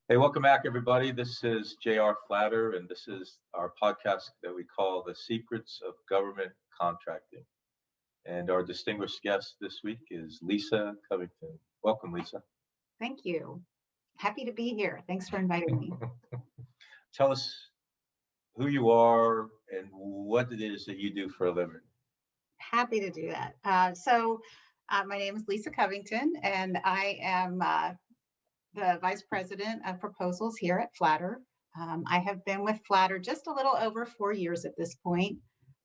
Hey, welcome back, everybody. This is J.R. Flatter, and this is our podcast that we call The Secrets of Government Contracting. And our distinguished guest this week is Lisa Covington. Welcome, Lisa. Thank you. Happy to be here. Thanks for inviting me. Tell us who you are and what it is that you do for a living. Happy to do that. My name is Lisa Covington, and I am the Vice President of Proposals here at Flatter. I have been with Flatter just a little over 4 years at this point.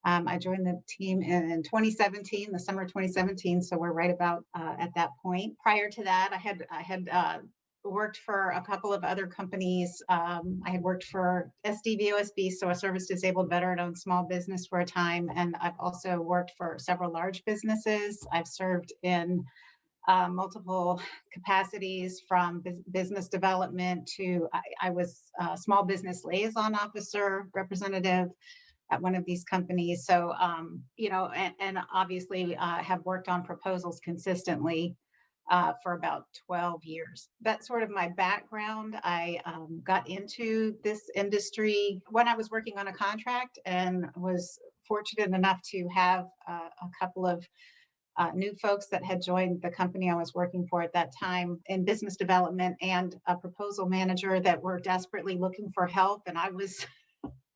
I joined the team in 2017, the summer of 2017, so we're right about at that point. Prior to that, I had worked for a couple of other companies. I had worked for SDVOSB, so a service disabled veteran-owned small business for a time, and I've also worked for several large businesses. I've served in multiple capacities, from business development to I was a small business liaison officer representative at one of these companies. So, and obviously have worked on proposals consistently for about 12 years. That's sort of my background. I got into this industry when I was working on a contract and was fortunate enough to have a couple of new folks that had joined the company I was working for at that time in business development, and a proposal manager that were desperately looking for help. And I was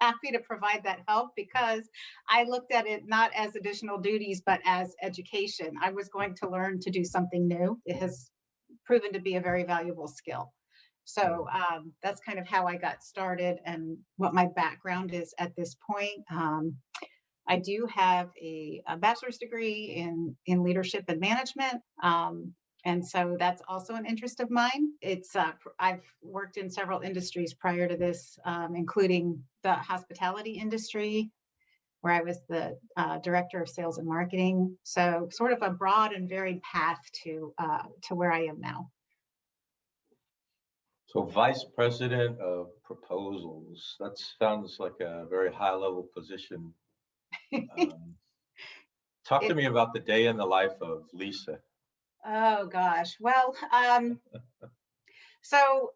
happy to provide that help because I looked at it not as additional duties, but as education. I was going to learn to do something new. It has proven to be a very valuable skill. So that's kind of how I got started and what my background is at this point. I do have a bachelor's degree in leadership and management. And so that's also an interest of mine. I've worked in several industries prior to this, including the hospitality industry, where I was the director of sales and marketing. So sort of a broad and varied path to where I am now. So, Vice President of Proposals, that sounds like a very high-level position. Talk to me about the day in the life of Lisa. Oh gosh. Well, so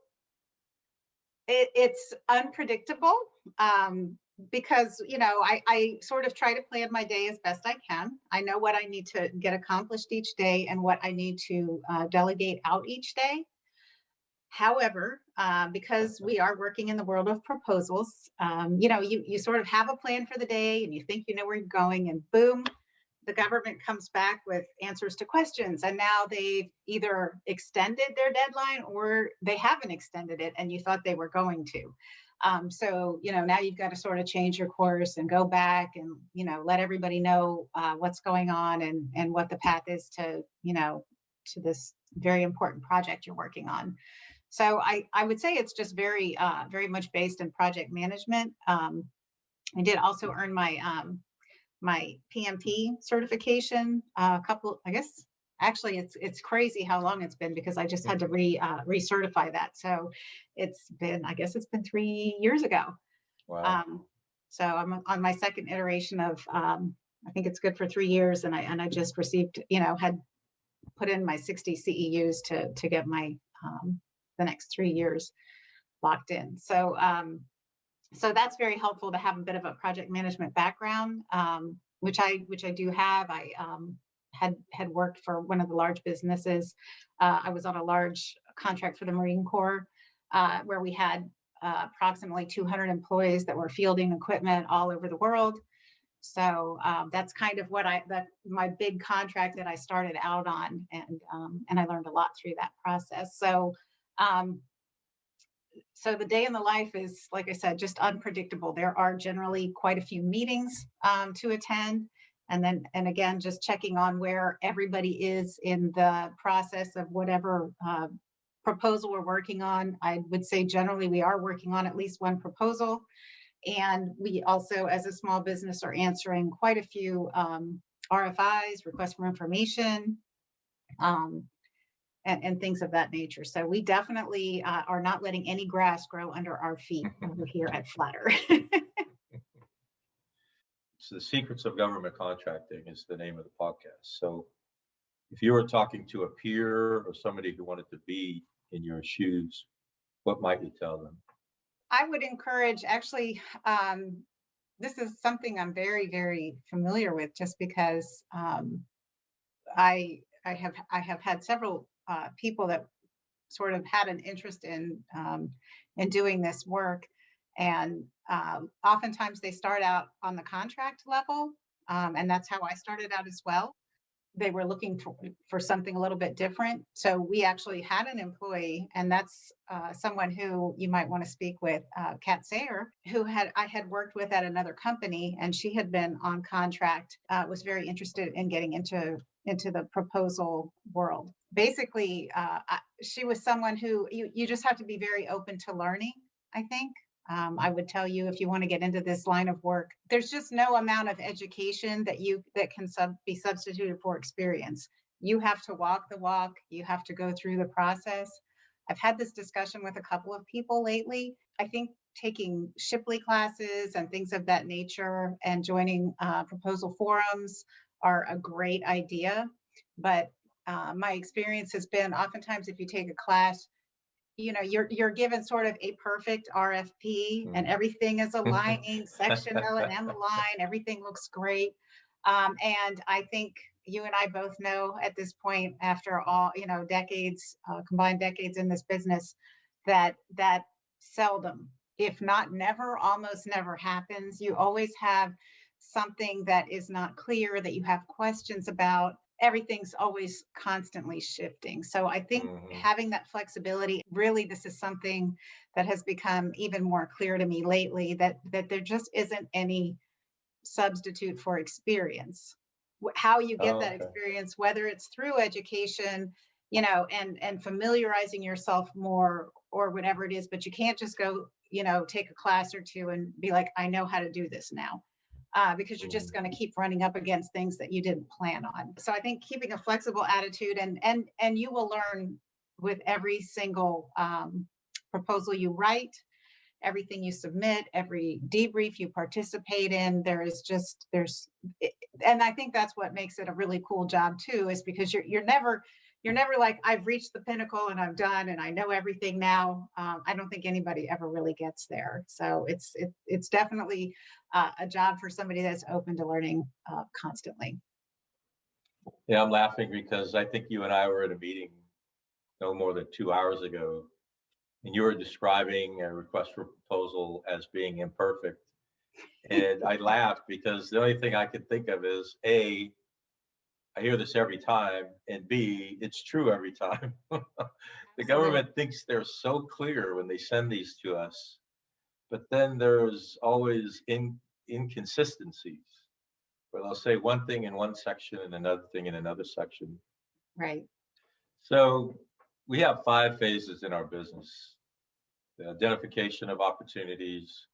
it's unpredictable because, I sort of try to plan my day as best I can. I know what I need to get accomplished each day and what I need to delegate out each day. However, because we are working in the world of proposals, you sort of have a plan for the day and you think you know where you're going, and boom, the government comes back with answers to questions, and now they've either extended their deadline or they haven't extended it and you thought they were going to. So now you've got to sort of change your course and go back and let everybody know what's going on and what the path is to to this very important project you're working on. So I would say it's just very much based in project management. I did also earn my PMP certification a couple, I guess, actually it's crazy how long it's been, because I just had to recertify that. So it's been 3 years ago. Wow. So I'm on my second iteration of, I think it's good for 3 years. And I just received, had put in my 60 CEUs to get my, the next 3 years locked in. So that's very helpful to have a bit of a project management background, which I do have. I had worked for one of the large businesses. I was on a large contract for the Marine Corps, where we had approximately 200 employees that were fielding equipment all over the world. So that's kind of what my big contract that I started out on, and I learned a lot through that process. So the day in the life is, like I said, just unpredictable. There are generally quite a few meetings to attend. And again, just checking on where everybody is in the process of whatever proposal we're working on. I would say generally we are working on at least one proposal. And we also, as a small business, are answering quite a few RFIs, requests for information, and things of that nature. So we definitely are not letting any grass grow under our feet over here at Flatter. So, The Secrets of Government Contracting is the name of the podcast. So if you were talking to a peer or somebody who wanted to be in your shoes, What might you tell them? I would encourage actually, this is something I'm very, very familiar with just because I have had several people that sort of had an interest in doing this work, and oftentimes they start out on the contract level, and that's how I started out as well. They were looking for something a little bit different. So we actually had an employee, and that's someone who you might want to speak with, Kat Sayer, who I had worked with at another company, and she had been on contract, was very interested in getting into the proposal world. Basically, she was someone who you just have to be very open to learning, I think. I would tell you, if you want to get into this line of work, there's just no amount of education that can be substituted for experience. You have to walk the walk. You have to go through the process. I've had this discussion with a couple of people lately. I think taking Shipley classes and things of that nature and joining proposal forums are a great idea. But my experience has been, oftentimes if you take a class, you're given sort of a perfect RFP, and Mm. everything is aligning, sectional and M line, everything looks great. And I think you and I both know at this point, after all, decades, combined decades in this business, that seldom, if not never, almost never happens. You always have something that is not clear, that you have questions about. Everything's always constantly shifting. So I think Mhm. having that flexibility, really, this is something that has become even more clear to me lately, that there just isn't any substitute for experience. How you get Oh, that okay. experience, whether it's through education, and familiarizing yourself more or whatever it is, but you can't just go, take a class or two and be like, I know how to do this now. Because you're just Mm. going to keep running up against things that you didn't plan on. So I think keeping a flexible attitude, and you will learn with every single proposal you write, everything you submit, every debrief you participate in. And I think that's what makes it a really cool job too, is because you're never like, I've reached the pinnacle and I'm done and I know everything now. I don't think anybody ever really gets there. So it's definitely a job for somebody that's open to learning constantly. Yeah, I'm laughing because I think you and I were at a meeting no more than 2 hours ago, and you were describing a request for proposal as being imperfect. And I laughed because the only thing I could think of is A, I hear this every time, and B, it's true every time. The Absolutely. government thinks they're so clear when they send these to us, but then there's always inconsistencies where they'll say one thing in one section and another thing in another section. Right. So we have 5 phases in our business: the identification of opportunities,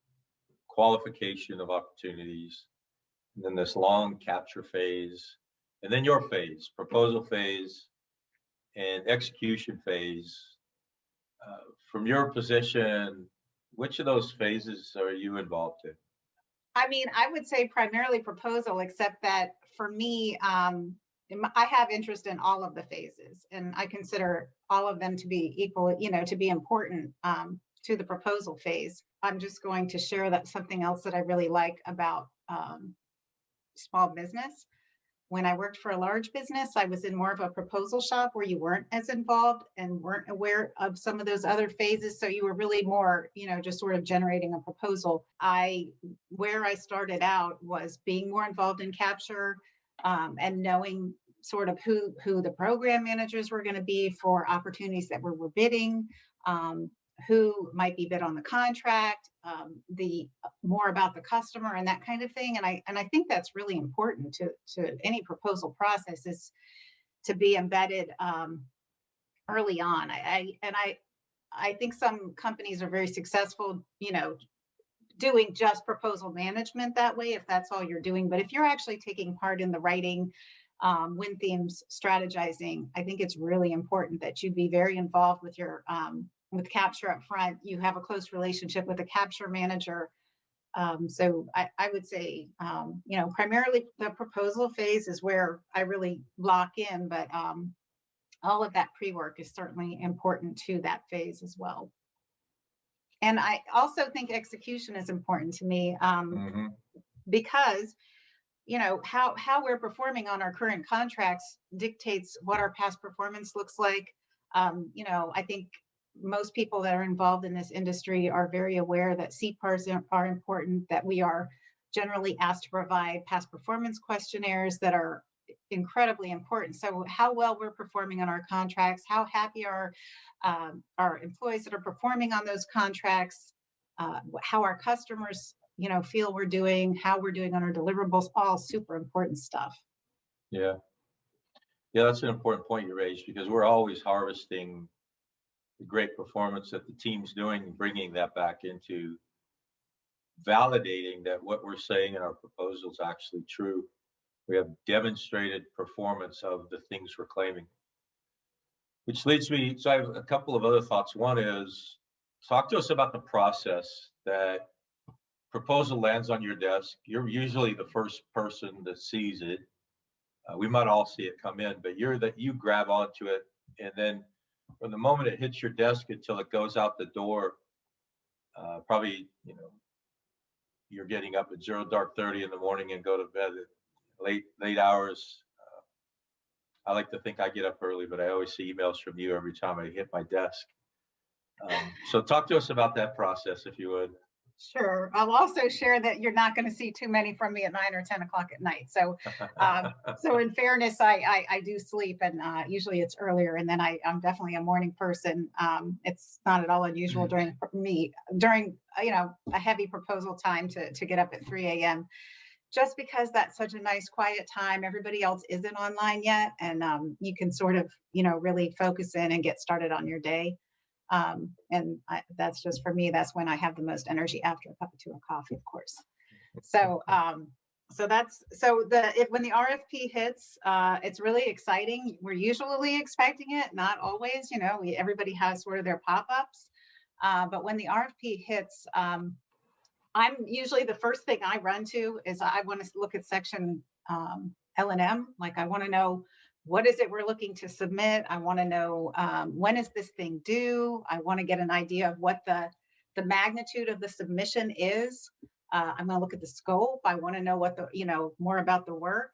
qualification of opportunities, and then this long capture phase, and then your phase, proposal phase, and execution phase. From your position, which of those phases are you involved in? I mean, I would say primarily proposal, except that for me, I have interest in all of the phases, and I consider all of them to be equal, to be important to the proposal phase. I'm just going to share that something else that I really like about small business. When I worked for a large business, I was in more of a proposal shop where you weren't as involved and weren't aware of some of those other phases. So you were really more, just sort of generating a proposal. Where I started out was being more involved in capture, and knowing sort of who the program managers were going to be for opportunities that we're bidding, um, who might be bid on the contract, the more about the customer and that kind of thing. And I think that's really important to any proposal process, is to be embedded early on. I think some companies are very successful, doing just proposal management that way, if that's all you're doing. But if you're actually taking part in the writing, win themes, strategizing, I think it's really important that you be very involved with capture up front. You have a close relationship with the capture manager. So I would say, primarily the proposal phase is where I really lock in, but all of that pre-work is certainly important to that phase as well. And I also think execution is important to me, Hmm. because how we're performing on our current contracts dictates what our past performance looks like. I think most people that are involved in this industry are very aware that CPARs are important, that we are generally asked to provide past performance questionnaires that are incredibly important. So how well we're performing on our contracts, how happy are our employees that are performing on those contracts, how our customers feel we're doing, how we're doing on our deliverables, all super important stuff. Yeah. Yeah, that's an important point you raised because we're always harvesting the great performance that the team's doing, bringing that back into validating that what we're saying in our proposal is actually true. We have demonstrated performance of the things we're claiming, which leads me. So I have a couple of other thoughts. One is talk to us about the process that proposal lands on your desk. You're usually the first person that sees it. We might all see it come in, but you grab onto it, and then from the moment it hits your desk until it goes out the door, probably you're getting up at 0 dark 30 in the morning and go to bed at late hours. I like to think I get up early, but I always see emails from you every time I hit my desk. So talk to us about that process, if you would. Sure. I'll also share that you're not going to see too many from me at 9 or 10 o'clock at night. So in fairness, I do sleep, and usually it's earlier, and then I'm definitely a morning person. It's not at all unusual during a heavy proposal time to get up at 3 a.m. just because that's such a nice quiet time. Everybody else isn't online yet, and you can sort of really focus in and get started on your day. That's just for me. That's when I have the most energy after a cup or two of coffee, of course. So, when the RFP hits, it's really exciting. We're usually expecting it, not always. Everybody has sort of their pop-ups, but when the RFP hits, I'm usually the first thing I run to is I want to look at section L&M. Like I want to know what is it we're looking to submit. I want to know when is this thing due. I want to get an idea of what the magnitude of the submission is. I'm going to look at the scope. I want to know what more about the work.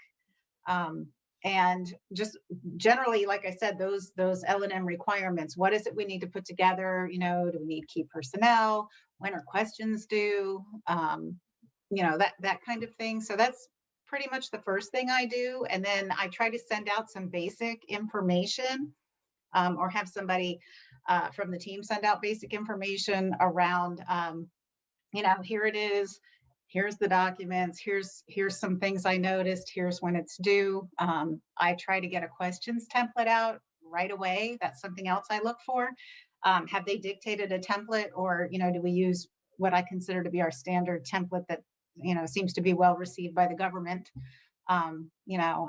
And just generally, like I said, those L&M requirements. What is it we need to put together? Do we need key personnel? When are questions due? That kind of thing. So that's pretty much the first thing I do. And then I try to send out some basic information, or have somebody from the team send out basic information around, here it is. Here's the documents. Here's some things I noticed. Here's when it's due. I try to get a questions template out right away. That's something else I look for. Have they dictated a template, or do we use what I consider to be our standard template that seems to be well received by the government? I'm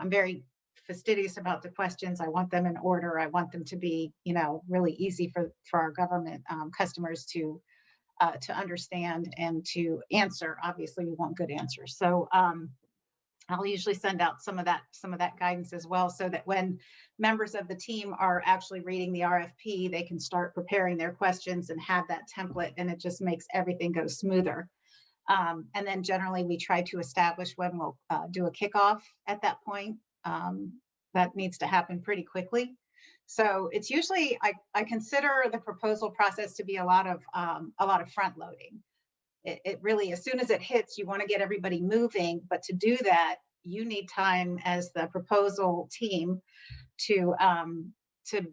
very fastidious about the questions. I want them in order. I want them to be really easy for our government customers to understand and to answer. Obviously, we want good answers. So I'll usually send out some of that guidance as well, so that when members of the team are actually reading the RFP, they can start preparing their questions and have that template, and it just makes everything go smoother. And then generally we try to establish when we'll do a kickoff at that point. That needs to happen pretty quickly. So it's usually, I consider the proposal process to be a lot of front loading. It really, as soon as it hits, you want to get everybody moving. But to do that, you need time as the proposal team to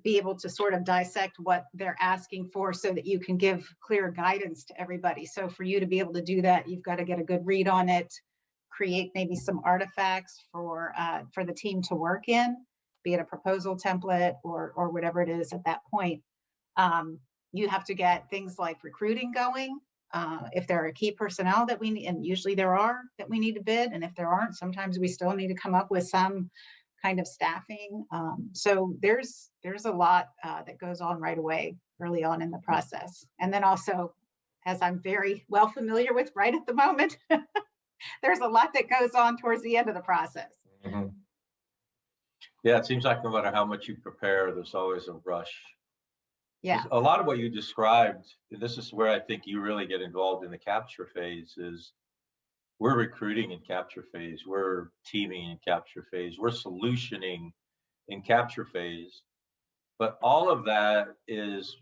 be able to sort of dissect what they're asking for, so that you can give clear guidance to everybody. So for you to be able to do that, you've got to get a good read on it, create maybe some artifacts for the team to work in, be it a proposal template or whatever it is at that point. You have to get things like recruiting going. If there are key personnel that we need, and usually there are, that we need to bid, and if there aren't, sometimes we still need to come up with some kind of staffing. So there's a lot that goes on right away, early on in the process. And then also, as I'm very well familiar with right at the moment, there's a lot that goes on towards the end of the process. Mm-hmm. Yeah, it seems like no matter how much you prepare, there's always a rush Yeah. A lot of what you described, this is where I think you really get involved in the capture phase, is we're recruiting in capture phase, we're teaming in capture phase, we're solutioning in capture phase. But all of that is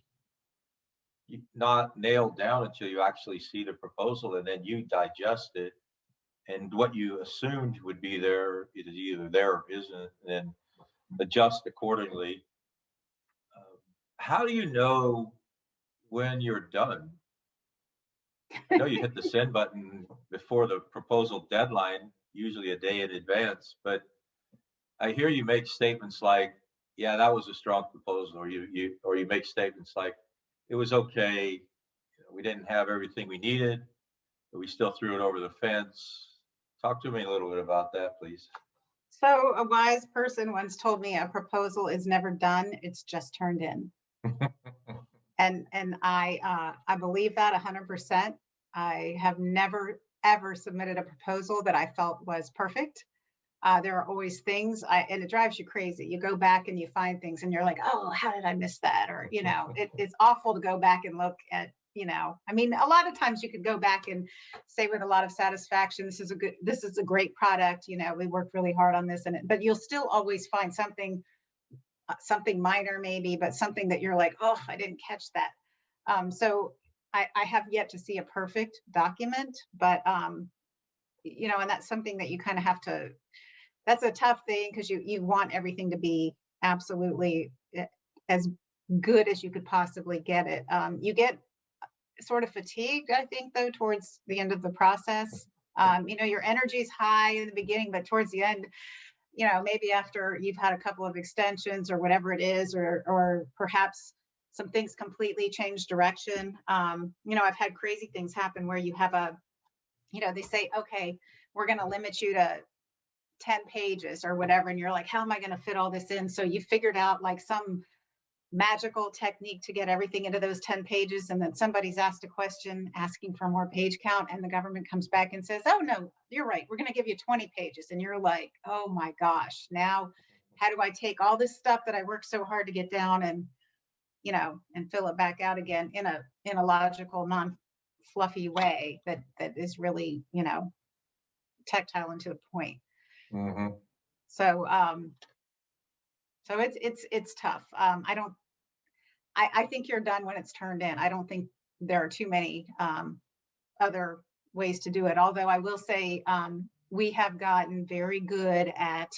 not nailed down until you actually see the proposal and then you digest it. And what you assumed would be there is either there or isn't, and then adjust accordingly. Um, how do you know when you're done? I know you hit the send button before the proposal deadline, usually a day in advance, but I hear you make statements like, "Yeah, that was a strong proposal," or you make statements like, "It was okay. We didn't have everything we needed, but we still threw it over the fence." Talk to me a little bit about that, please. So a wise person once told me a proposal is never done, it's just turned in. And I believe that 100%. I have never ever submitted a proposal that I felt was perfect. There are always things, and it drives you crazy. You go back and you find things, and you're like, "Oh, how did I miss that?" Or it's awful to go back and look at. I mean, a lot of times you could go back and say with a lot of satisfaction, this is a great product. We worked really hard on this, but you'll still always find something minor maybe, but something that you're like, "Oh, I didn't catch that." So I have yet to see a perfect document, but and that's something that you kind of have to. That's a tough thing because you want everything to be absolutely as good as you could possibly get it. You get sort of fatigued, I think, though, towards the end of the process. Your energy is high in the beginning, but towards the end, maybe after you've had a couple of extensions or whatever it is, or perhaps some things completely change direction. I've had crazy things happen where you have they say, okay, we're going to limit you to 10 pages or whatever. And you're like, how am I going to fit all this in? So you figured out like some magical technique to get everything into those 10 pages. And then somebody's asked a question asking for more page count. And the government comes back and says, oh, no, you're right. We're going to give you 20 pages. And you're like, oh my gosh, now how do I take all this stuff that I worked so hard to get down and fill it back out again in a logical, non fluffy way that is really, tactile and to the point. Mm-hmm. So it's tough. I think you're done when it's turned in. I don't think there are too many other ways to do it. Although I will say we have gotten very good at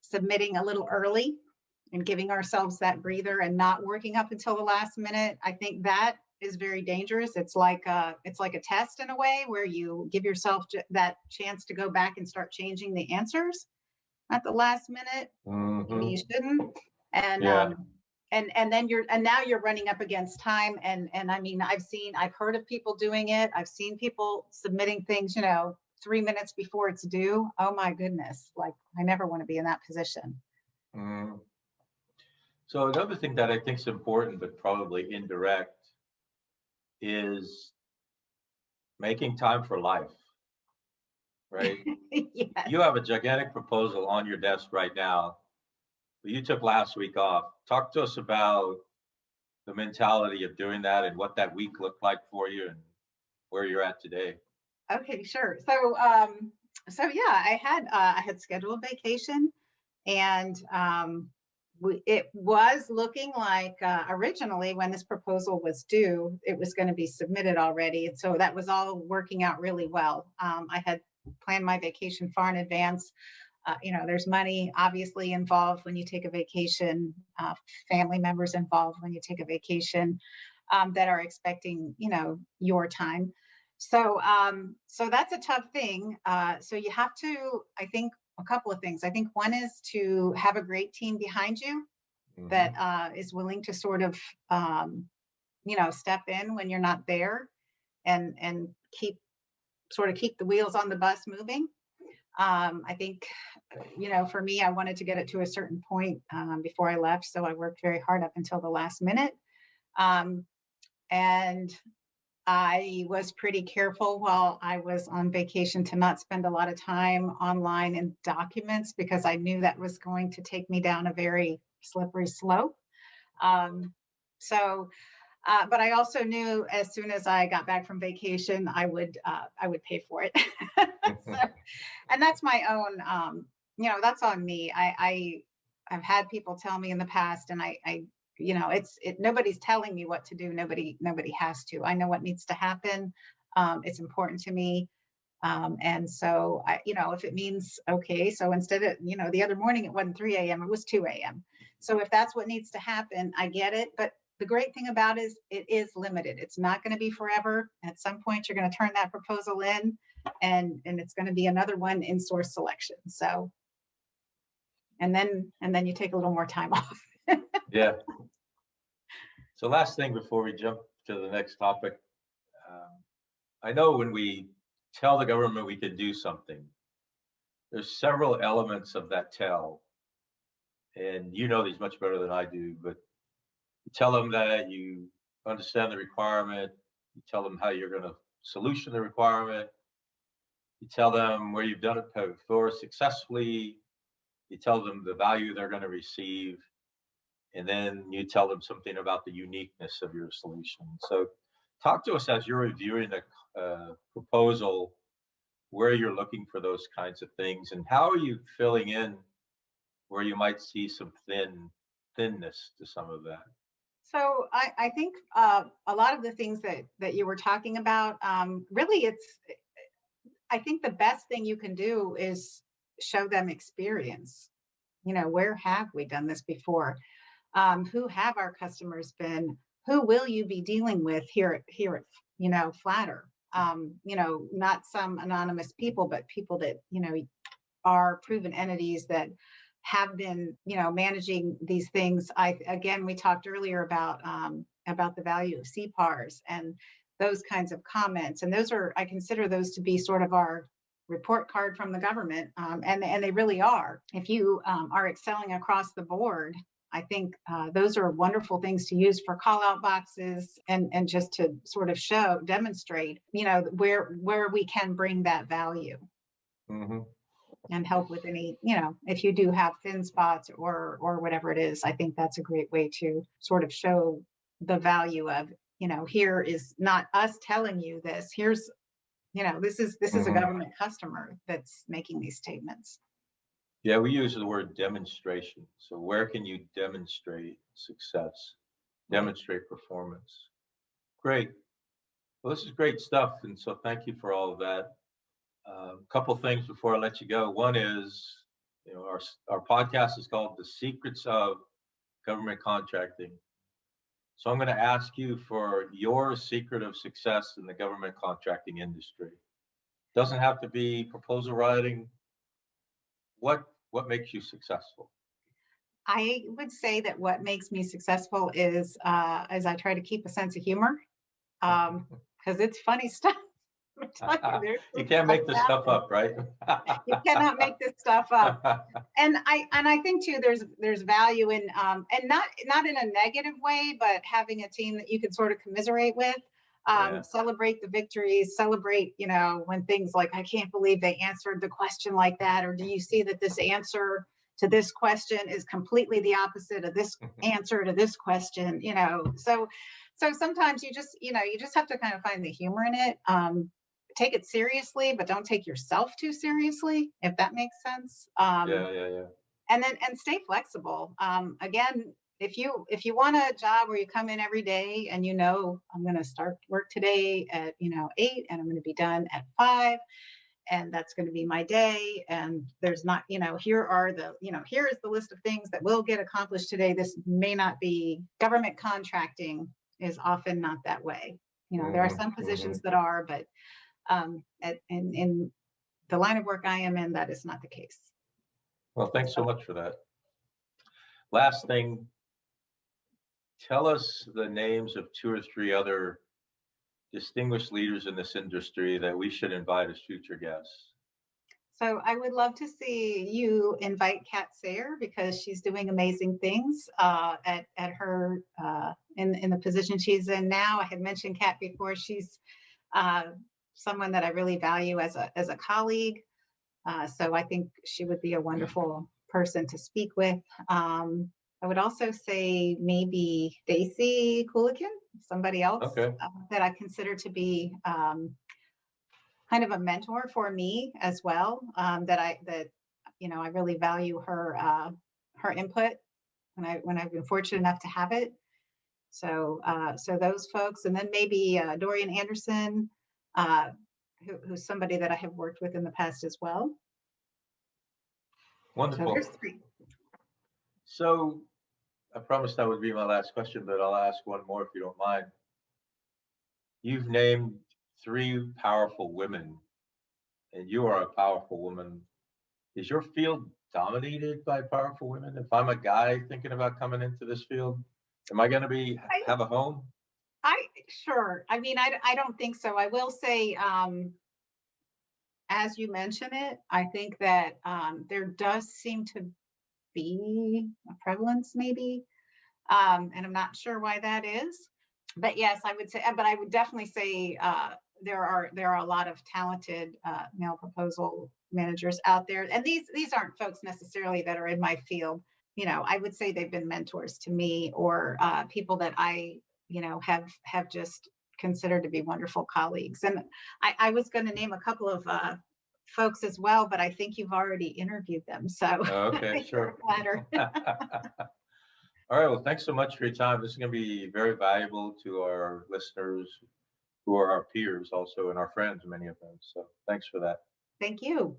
submitting a little early and giving ourselves that breather and not working up until the last minute. I think that is very dangerous. It's like a test in a way where you give yourself that chance to go back and start changing the answers at the last minute. Maybe Mm-hmm. you shouldn't. And Yeah. and then now you're running up against time. And I mean, I've heard of people doing it. I've seen people submitting things, 3 minutes before it's due. Oh my goodness. Like I never want to be in that position. Mm. So another thing that I think is important, but probably indirect, is making time for life, right? Yes. You have a gigantic proposal on your desk right now, but you took last week off. Talk to us about the mentality of doing that and what that week looked like for you and where you're at today. Okay, sure. So yeah, I had scheduled a vacation, and it was looking like originally when this proposal was due, it was going to be submitted already, and so that was all working out really well. I had planned my vacation far in advance. There's money obviously involved when you take a vacation, family members involved when you take a vacation that are expecting, your time. So that's a tough thing. So you have to, I think, a couple of things. I think one is to have a great team behind you that Mm-hmm. is willing to sort of, step in when you're not there and keep the wheels on the bus moving. I think, for me, I wanted to get it to a certain point before I left. So I worked very hard up until the last minute. Um, and I was pretty careful while I was on vacation to not spend a lot of time online in documents because I knew that was going to take me down a very slippery slope. Um, So, but I also knew as soon as I got back from vacation, I would pay for it. So, and that's my own, that's on me. I've had people tell me in the past, and nobody's telling me what to do. Nobody has to. I know what needs to happen. It's important to me. And so if it means, okay, so instead of, the other morning it wasn't 3 a.m., it was 2 a.m. So if that's what needs to happen, I get it. But the great thing about it is it is limited. It's not going to be forever. At some point, you're going to turn that proposal in, and it's going to be another one in source selection. So, and then you take a little more time off. Yeah. So last thing before we jump to the next topic, um, I know when we tell the government we can do something, there's several elements of that tell, and you know these much better than I do. But you tell them that you understand the requirement. You tell them how you're going to solution the requirement. You tell them where you've done it before successfully. You tell them the value they're going to receive, and then you tell them something about the uniqueness of your solution. So, talk to us as you're reviewing a proposal, where you're looking for those kinds of things, and how are you filling in where you might see some thinness to some of that. So I think a lot of the things that you were talking about, really, I think the best thing you can do is show them experience. Where have we done this before? Who have our customers been? Who will you be dealing with here at Flatter? Not some anonymous people, but people that are proven entities that have been managing these things. We talked earlier about the value of CPARs and those kinds of comments, and I consider those to be sort of our report card from the government, and they really are. If you are excelling across the board, I think those are wonderful things to use for call out boxes, and just to sort of demonstrate where we can bring that value. Mm-hmm. And help with any, if you do have thin spots or whatever it is. I think that's a great way to sort of show the value of, here is not us telling you this. Here's, this is a government customer that's making these statements. Yeah, we use the word demonstration. So where can you demonstrate success, demonstrate performance? Great. Well, this is great stuff. And so thank you for all of that. A couple things before I let you go. One is, our podcast is called The Secrets of Government Contracting. So I'm going to ask you for your secret of success in the government contracting industry. Doesn't have to be proposal writing. What makes you successful? I would say that what makes me successful is as I try to keep a sense of humor, because it's funny stuff. You can't make this stuff up, right? You cannot make this stuff up. And I think too, there's value in and not in a negative way, but having a team that you can sort of commiserate with, celebrate the victories, celebrate, when things like, I can't believe they answered the question like that, or do you see that this answer to this question is completely the opposite of this answer to this question, so sometimes you just have to kind of find the humor in it. Take it seriously, but don't take yourself too seriously, if that makes sense. Yeah. And stay flexible. Again, if you want a job where you come in every day and I'm going to start work today at 8 and I'm going to be done at 5, and that's going to be my day, and there's not here is the list of things that will get accomplished today. This may not be. Government contracting is often not that way. There are some positions that are, but in the line of work I am in, that is not the case. Well, thanks so much for that. Last thing, tell us the names of 2 or 3 other distinguished leaders in this industry that we should invite as future guests. So I would love to see you invite Kat Sayer, because she's doing amazing things at her in the position she's in now. I had mentioned Kat before. She's someone that I really value as a colleague. So I think she would be a wonderful person to speak with. I would also say maybe Stacy Coolican, somebody else Okay. that I consider to be kind of a mentor for me as well. That I really value her input when I've been fortunate enough to have it. So those folks, and then maybe Dorian Anderson, uh, who's somebody that I have worked with in the past as well. So Wonderful. there's three. So I promised that would be my last question, but I'll ask one more if you don't mind. You've named three powerful women, and you are a powerful woman. Is your field dominated by powerful women? If I'm a guy thinking about coming into this field, am I going to be I, have a home? sure. I mean, I don't think so. I will say, as you mention it, I think that there does seem to be a prevalence, maybe, and I'm not sure why that is. But yes, I would say, but I would definitely say there are a lot of talented male proposal managers out there, and these aren't folks necessarily that are in my field. I would say they've been mentors to me, or people that I have just considered to be wonderful colleagues. And I was going to name a couple of folks as well, but I think you've already interviewed them, so Okay, you're sure. flattered. All right. Well, thanks so much for your time. This is going to be very valuable to our listeners who are our peers also and our friends, many of them. So thanks for that. Thank you.